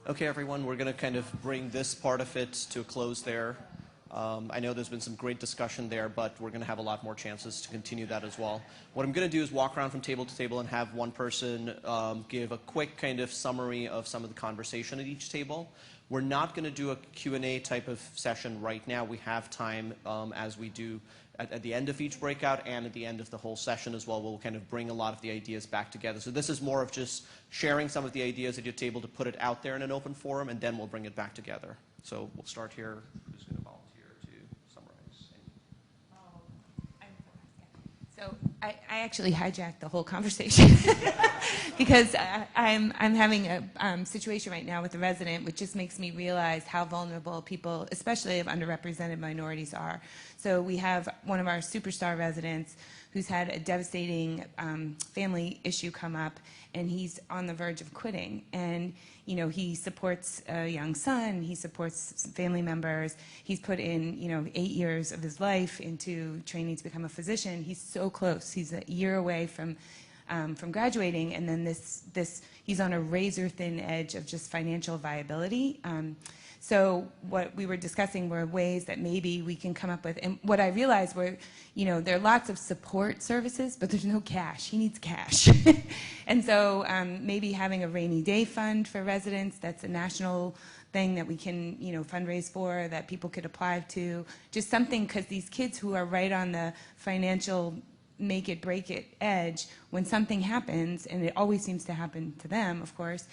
Okay, everyone, we're going to kind of bring this part of it to a close there. I know there's been some great discussion there, but we're going to have a lot more chances to continue that as well. What I'm going to do is walk around from table to table and have one person give a quick kind of summary of some of the conversation at each table. We're not going to do a Q&A type of session right now. We have time as we do at the end of each breakout and at the end of the whole session as well. We'll kind of bring a lot of the ideas back together. So this is more of just sharing some of the ideas at your table to put it out there in an open forum, and then we'll bring it back together. So we'll start here. Who's going to volunteer to summarize? So I actually hijacked the whole conversation because I'm having a situation right now with a resident which just makes me realize how vulnerable people, especially of underrepresented minorities, are. So we have one of our superstar residents who's had a devastating family issue come up, and he's on the verge of quitting. And you know, he supports a young son, he supports family members, he's put in 8 years of his life into training to become a physician. He's so close. He's a year away from graduating, and then he's on a razor-thin edge of just financial viability. So what we were discussing were ways that maybe we can come up with, and what I realized were, there are lots of support services, but there's no cash. He needs cash. And so maybe having a rainy day fund for residents, that's a national thing that we can, fundraise for, that people could apply to. Just something, because these kids who are right on the financial make it, break it edge, when something happens, and it always seems to happen to them, of course,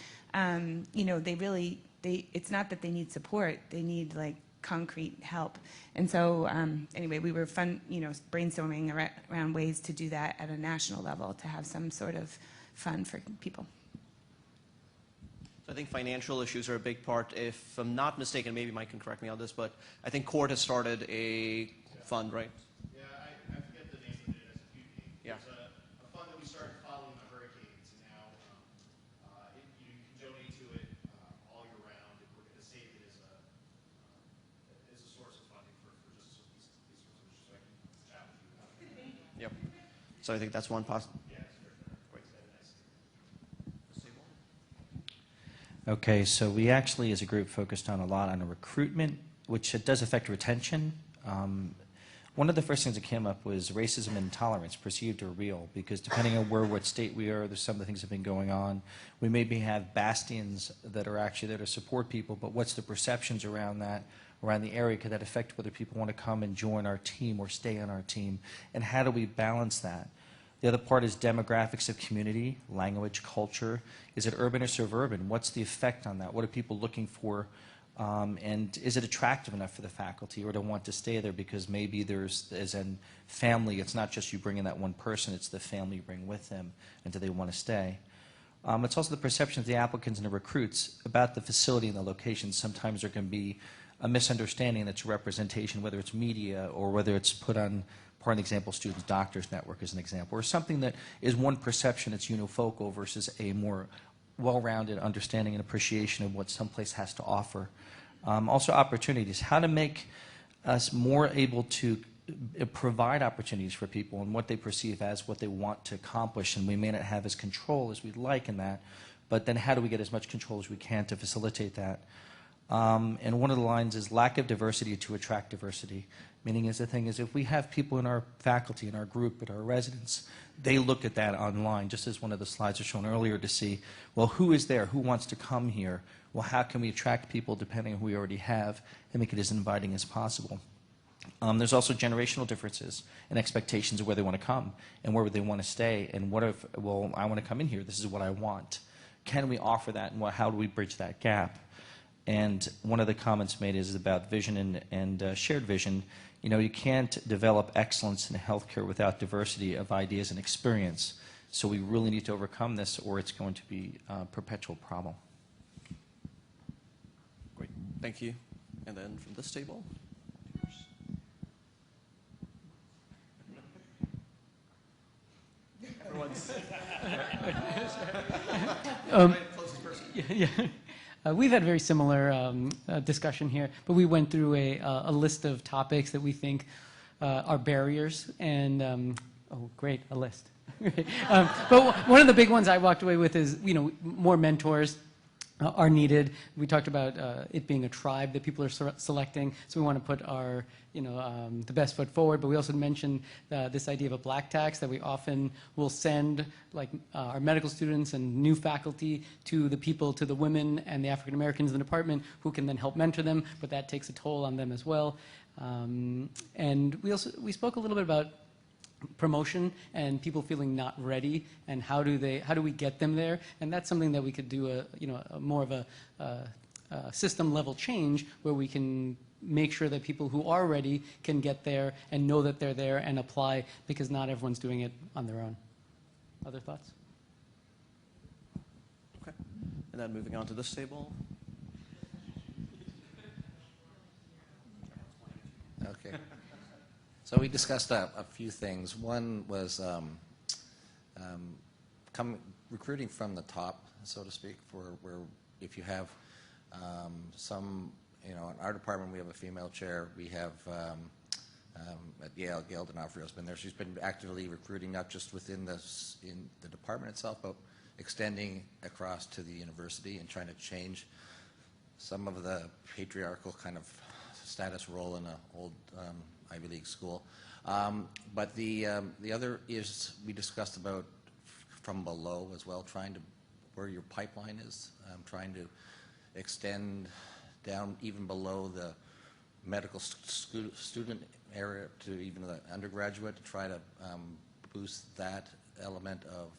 it's not that they need support, they need like concrete help. And so anyway, we were brainstorming around ways to do that at a national level, to have some sort of fund for people. So I think financial issues are a big part. If I'm not mistaken, maybe Mike can correct me on this, but I think Court has started a fund, right? Yeah, I forget the name of it. It's a cute name. Yeah. It's a fund that we started following the hurricanes, and now you can donate to it all year round, and we're going to save it as a source of funding for just these sorts of issues. So I can chat with you. Yep. So I think that's one possible. Okay, so we actually, as a group, focused on a lot on recruitment, which does affect retention. One of the first things that came up was racism and intolerance, perceived or real, because depending on what state we are, there's some of the things that have been going on. We maybe have bastions that are actually there to support people, but what's the perceptions around that, around the area? Could that affect whether people want to come and join our team or stay on our team? And how do we balance that? The other part is demographics of community, language, culture. Is it urban or suburban? What's the effect on that? What are people looking for? And is it attractive enough for the faculty or to want to stay there? Because maybe there's, as in family, it's not just you bring in that one person, it's the family you bring with them, and do they want to stay? It's also the perception of the applicants and the recruits about the facility and the location. Sometimes there can be a misunderstanding that's a representation, whether it's media or whether it's put on, for an example, Students Doctors Network as an example, or something that is one perception that's unifocal versus a more well-rounded understanding and appreciation of what someplace has to offer. Also opportunities, how to make us more able to provide opportunities for people and what they perceive as what they want to accomplish, and we may not have as control as we'd like in that, but then how do we get as much control as we can to facilitate that? And one of the lines is lack of diversity to attract diversity. Meaning is the thing is if we have people in our faculty, in our group, at our residents, they look at that online, just as one of the slides was shown earlier, to see, well, who is there? Who wants to come here? Well, how can we attract people depending on who we already have and make it as inviting as possible? There's also generational differences and expectations of where they want to come and where they want to stay. And what if, well, I want to come in here. This is what I want. Can we offer that? And how do we bridge that gap? And one of the comments made is about vision and shared vision. You can't develop excellence in healthcare without diversity of ideas and experience. So we really need to overcome this, or it's going to be a perpetual problem. Great, thank you. And then from this table. Everyone's closest person. Yeah. We've had a very similar discussion here, but we went through a list of topics that we think are barriers, and oh, great, a list. But one of the big ones I walked away with is, more mentors, are needed. We talked about it being a tribe that people are selecting, so we want to put our, the best foot forward. But we also mentioned this idea of a black tax that we often will send, like our medical students and new faculty, to the women and the African Americans in the department who can then help mentor them. But that takes a toll on them as well. And we spoke a little bit about promotion and people feeling not ready, and how do we get them there? And that's something that we could do more of a system level change, where we can make sure that people who are ready can get there and know that they're there and apply, because not everyone's doing it on their own. Other thoughts? Okay. And then moving on to this table. Okay. So we discussed a few things. One was recruiting from the top, so to speak, where if you have some, in our department we have a female chair. We have at Yale, Gail D'Onofrio's been there. She's been actively recruiting, not just in the department itself, but extending across to the university and trying to change some of the patriarchal kind of status role in an old Ivy League school. But the other is, we discussed about from below as well, where your pipeline is, trying to extend down even below the medical student area to even the undergraduate, to try to boost that element of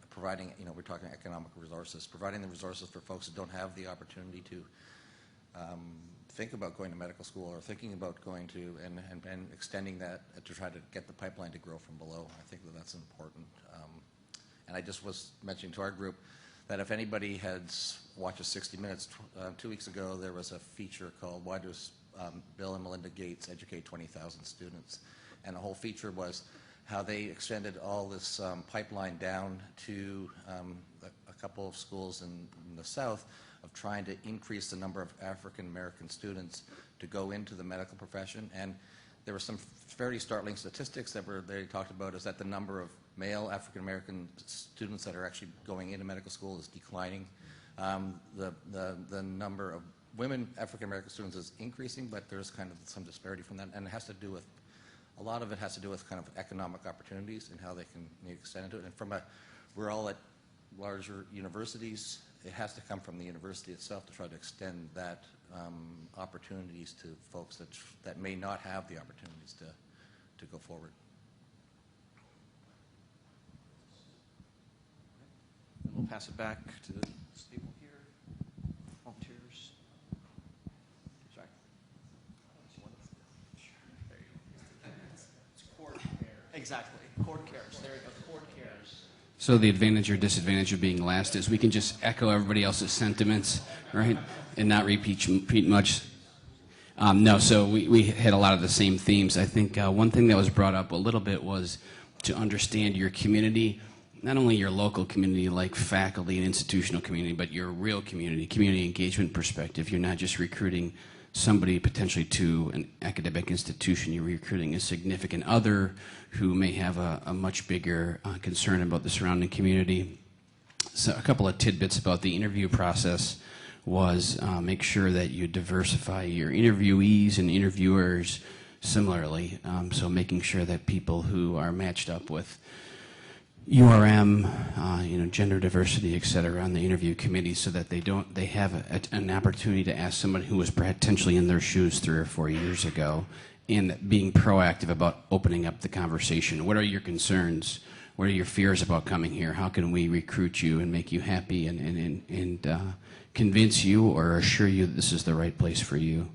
providing, we're talking economic resources, providing the resources for folks that don't have the opportunity to think about going to medical school, or thinking about going to, and extending that to try to get the pipeline to grow from below. I think that's important. And I just was mentioning to our group that if anybody had watched a 60 Minutes 2 weeks ago, there was a feature called "Why Does Bill and Melinda Gates Educate 20,000 Students?" And the whole feature was how they extended all this pipeline down to a couple of schools in the South, of trying to increase the number of African American students to go into the medical profession. And there were some fairly startling statistics that they talked about, is that the number of male African American students that are actually going into medical school is declining. The number of women African American students is increasing, but there's kind of some disparity from that, and it has to do with, a lot of it has to do with kind of economic opportunities and how they can extend into it. And we're all at larger universities. It has to come from the university itself to try to extend that opportunities to folks that may not have the opportunities to go forward. And we'll pass it back to the table here. Volunteers. Sorry. There you go. It's court care. Exactly. Court cares. There you go. Court cares. So the advantage or disadvantage of being last is we can just echo everybody else's sentiments, right, and not repeat much. No, so we hit a lot of the same themes. I think one thing that was brought up a little bit was to understand your community, not only your local community like faculty and institutional community, but your real community engagement perspective. You're not just recruiting somebody potentially to an academic institution, you're recruiting a significant other who may have a much bigger concern about the surrounding community. So a couple of tidbits about the interview process was make sure that you diversify your interviewees and interviewers similarly. So making sure that people who are matched up with URM, gender diversity, et cetera, on the interview committee, so that they have an opportunity to ask somebody who was potentially in their shoes 3 or 4 years ago, and being proactive about opening up the conversation. What are your concerns? What are your fears about coming here? How can we recruit you and make you happy and convince you or assure you that this is the right place for you?